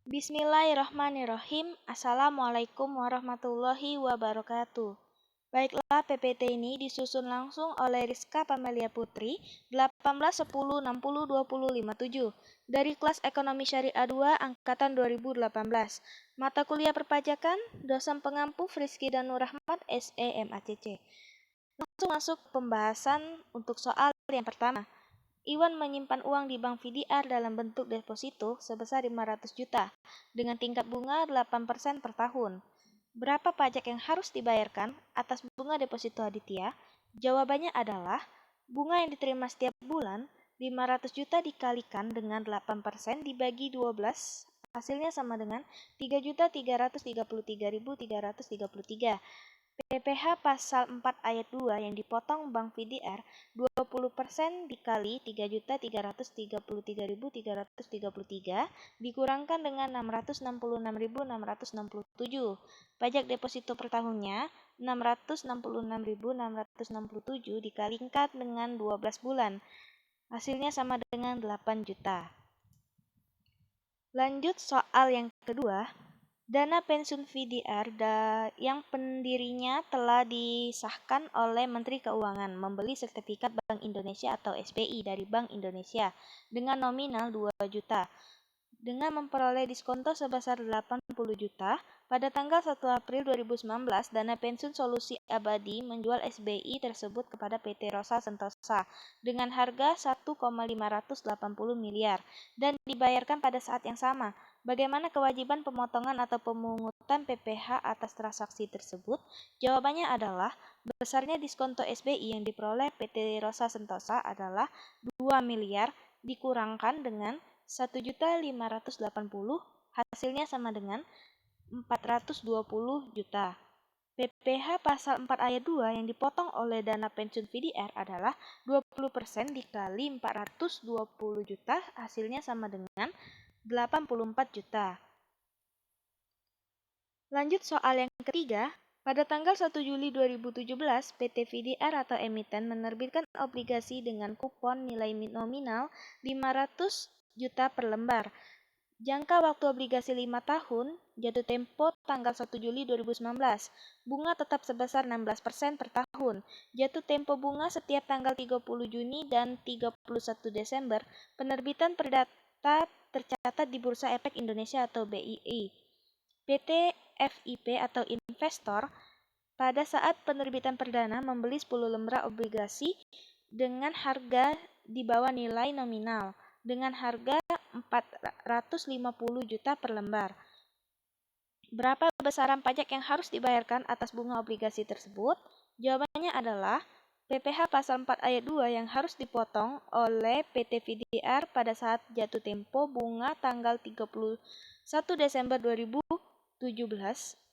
Bismillahirrahmanirrahim. Assalamualaikum warahmatullahi wabarakatuh. Baiklah, PPT ini disusun langsung oleh Rizka Pamelia Putri, 1810602057, dari kelas Ekonomi Syariah 2, Angkatan 2018. Mata kuliah perpajakan, dosen pengampu Frizky Danur Rahmat, SE MACC. Langsung masuk pembahasan untuk soal yang pertama. Iwan menyimpan uang di bank VDR dalam bentuk deposito sebesar 500 juta dengan tingkat bunga 8% per tahun. Berapa pajak yang harus dibayarkan atas bunga deposito Aditya? Jawabannya adalah bunga yang diterima setiap bulan 500 juta dikalikan dengan 8% dibagi 12 hasilnya sama dengan 3.333.333. PPh pasal 4 ayat 2 yang dipotong bank VDR 20% dikali 3.333.333 dikurangkan dengan 666.667. Pajak deposito per tahunnya 666.667 dikalikan dengan 12 bulan. Hasilnya sama dengan 8 juta. Lanjut soal yang kedua. Dana pensiun VDR yang pendirinya telah disahkan oleh Menteri Keuangan membeli sertifikat Bank Indonesia atau SBI dari Bank Indonesia dengan nominal 2 juta. Dengan memperoleh diskonto sebesar 80 juta, pada tanggal 1 April 2019, Dana Pensiun Solusi Abadi menjual SBI tersebut kepada PT Rosa Sentosa dengan harga 1,580 miliar dan dibayarkan pada saat yang sama. Bagaimana kewajiban pemotongan atau pemungutan PPh atas transaksi tersebut? Jawabannya adalah besarnya diskonto SBI yang diperoleh PT Rosa Sentosa adalah 2 miliar dikurangkan dengan 1.580, hasilnya sama dengan 420 juta. PPh pasal 4 ayat 2 yang dipotong oleh dana pensiun VDR adalah 20% dikali 420 juta, hasilnya sama dengan 84 juta. Lanjut soal yang ketiga. Pada tanggal 1 Juli 2017, PT VDR atau emiten menerbitkan obligasi dengan kupon nilai nominal 500 juta per lembar. Jangka waktu obligasi 5 tahun, jatuh tempo tanggal 1 Juli 2019. Bunga tetap sebesar 16% per tahun. Jatuh tempo bunga setiap tanggal 30 Juni dan 31 Desember. Penerbitan perdata tercatat di Bursa Efek Indonesia atau BII. PT FIP atau investor pada saat penerbitan perdana membeli 10 lembar obligasi dengan harga di bawah nilai nominal dengan harga 450 juta per lembar. Berapa besaran pajak yang harus dibayarkan atas bunga obligasi tersebut? Jawabannya adalah PPh pasal 4 ayat 2 yang harus dipotong oleh PT VDR pada saat jatuh tempo bunga tanggal 31 Desember 2017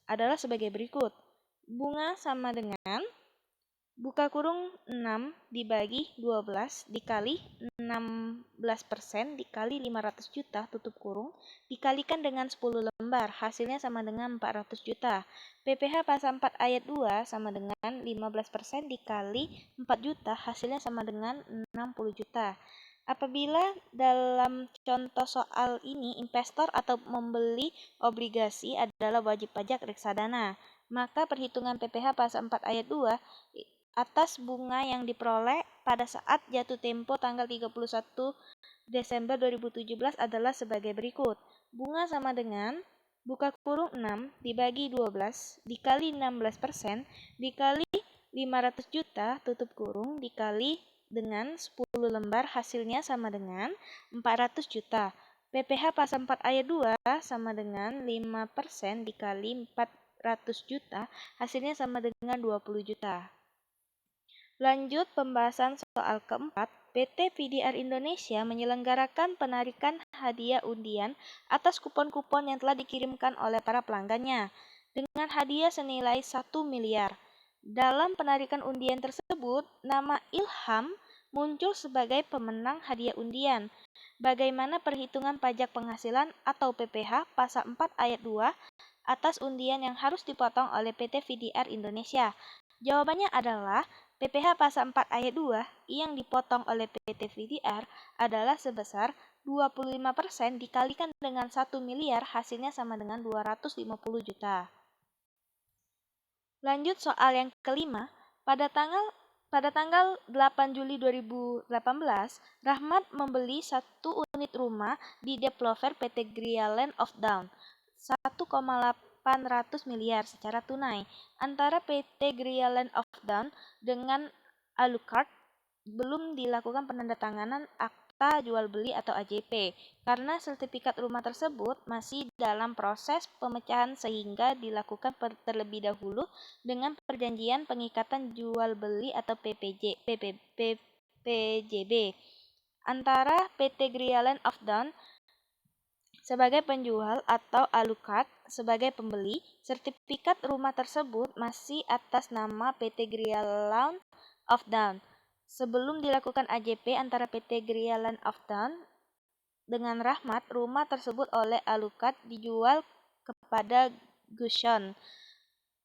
adalah sebagai berikut. Bunga sama dengan buka kurung 6 dibagi 12 dikali 16% dikali 500 juta tutup kurung dikalikan dengan 10 lembar, hasilnya sama dengan 400 juta. PPh pasal 4 ayat 2 sama dengan 15% dikali 4 juta, hasilnya sama dengan 60 juta. Apabila dalam contoh soal ini investor atau membeli obligasi adalah wajib pajak reksadana, maka perhitungan PPh pasal 4 ayat 2 atas bunga yang diperoleh pada saat jatuh tempo tanggal 31 Desember 2017 adalah sebagai berikut. Bunga sama dengan buka kurung 6 dibagi 12 dikali 16% dikali 500 juta tutup kurung dikali dengan 10 lembar, hasilnya sama dengan 400 juta. PPh pasal 4 ayat 2 sama dengan 5% dikali 400 juta, hasilnya sama dengan 20 juta. Lanjut pembahasan soal keempat. PT VDR Indonesia menyelenggarakan penarikan hadiah undian atas kupon-kupon yang telah dikirimkan oleh para pelanggannya dengan hadiah senilai 1 miliar. Dalam penarikan undian tersebut, nama Ilham muncul sebagai pemenang hadiah undian. Bagaimana perhitungan pajak penghasilan atau PPh pasal 4 ayat 2 atas undian yang harus dipotong oleh PT VDR Indonesia? Jawabannya adalah PPh pasal 4 ayat 2 yang dipotong oleh PT VDR adalah sebesar 25% dikalikan dengan 1 miliar hasilnya sama dengan 250 juta. Lanjut soal yang kelima, pada tanggal 8 Juli 2018, Rahmat membeli 1 unit rumah di developer PT Gria Land of Down 1,800 miliar secara tunai. Antara PT Gria Land of Down dengan Alucard belum dilakukan penandatanganan akta jual beli atau AJP karena sertifikat rumah tersebut masih dalam proses pemecahan sehingga dilakukan terlebih dahulu dengan perjanjian pengikatan jual beli atau PPJB antara PT Gria Land of Down sebagai penjual atau Alucard sebagai pembeli. Sertifikat rumah tersebut masih atas nama PT Gria Land of Down. Sebelum dilakukan AJP antara PT Gria Land of Down dengan Rahmat, rumah tersebut oleh Alucard dijual kepada Gusion.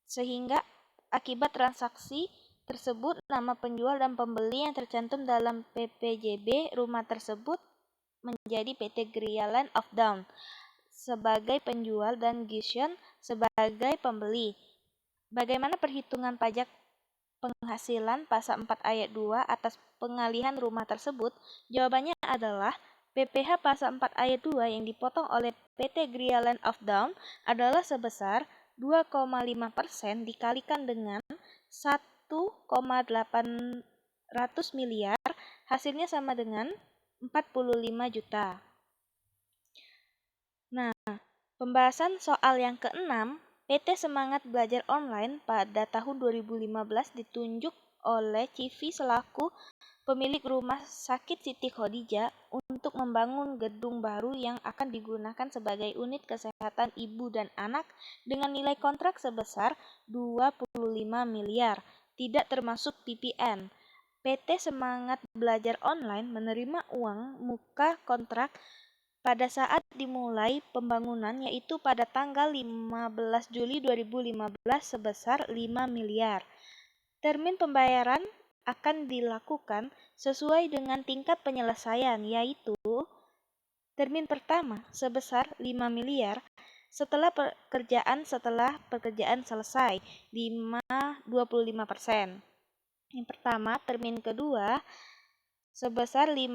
Sehingga akibat transaksi tersebut, nama penjual dan pembeli yang tercantum dalam PPJB rumah tersebut menjadi PT Gria Land of Down sebagai penjual dan Gusion sebagai pembeli. Bagaimana perhitungan pajak penghasilan pasal 4 ayat 2 atas pengalihan rumah tersebut? Jawabannya adalah PPh pasal 4 ayat 2 yang dipotong oleh PT Gria Land of Down adalah sebesar 2,5% dikalikan dengan 1,800 miliar, hasilnya sama dengan 45 juta. Nah, pembahasan soal yang keenam, PT Semangat Belajar Online pada tahun 2015 ditunjuk oleh Civi selaku pemilik rumah sakit Siti Khadijah untuk membangun gedung baru yang akan digunakan sebagai unit kesehatan ibu dan anak dengan nilai kontrak sebesar 25 miliar, tidak termasuk PPN. PT Semangat Belajar Online menerima uang muka kontrak pada saat dimulai pembangunan, yaitu pada tanggal 15 Juli 2015 sebesar 5 miliar. Termin pembayaran akan dilakukan sesuai dengan tingkat penyelesaian, yaitu termin pertama sebesar 5 miliar setelah pekerjaan selesai 25%. Yang pertama, termin kedua sebesar 5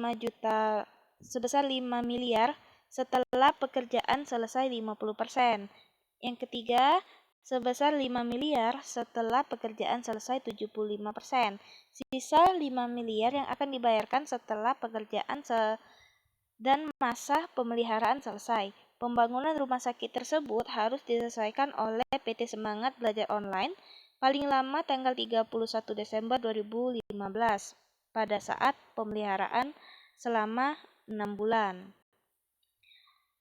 miliar setelah pekerjaan selesai 50%. Yang ketiga, sebesar 5 miliar setelah pekerjaan selesai 75%. Sisa 5 miliar yang akan dibayarkan setelah pekerjaan dan masa pemeliharaan selesai. Pembangunan rumah sakit tersebut harus diselesaikan oleh PT Semangat Belajar Online paling lama tanggal 31 Desember 2015 pada saat pemeliharaan selama 6 bulan.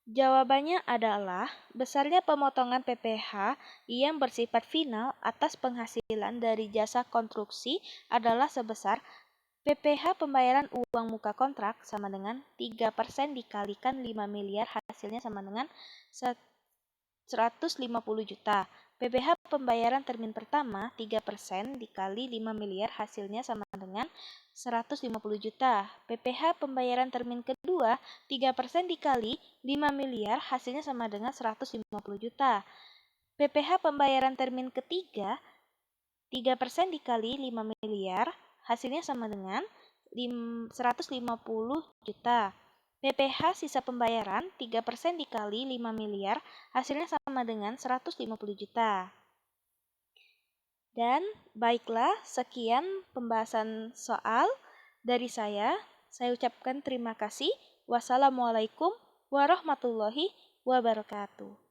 Jawabannya adalah besarnya pemotongan PPh yang bersifat final atas penghasilan dari jasa konstruksi adalah sebesar PPh pembayaran uang muka kontrak sama dengan 3% dikalikan 5 miliar hasilnya sama dengan 150 juta. PPh pembayaran termin pertama 3% dikali 5 miliar hasilnya sama dengan 150 juta. PPh pembayaran termin kedua 3% dikali 5 miliar hasilnya sama dengan 150 juta. PPh pembayaran termin ketiga 3% dikali 5 miliar hasilnya sama dengan 150 juta. PPh sisa pembayaran 3% dikali 5 miliar hasilnya sama dengan 150 juta. Dan baiklah, sekian pembahasan soal dari saya. Saya ucapkan terima kasih. Wassalamualaikum warahmatullahi wabarakatuh.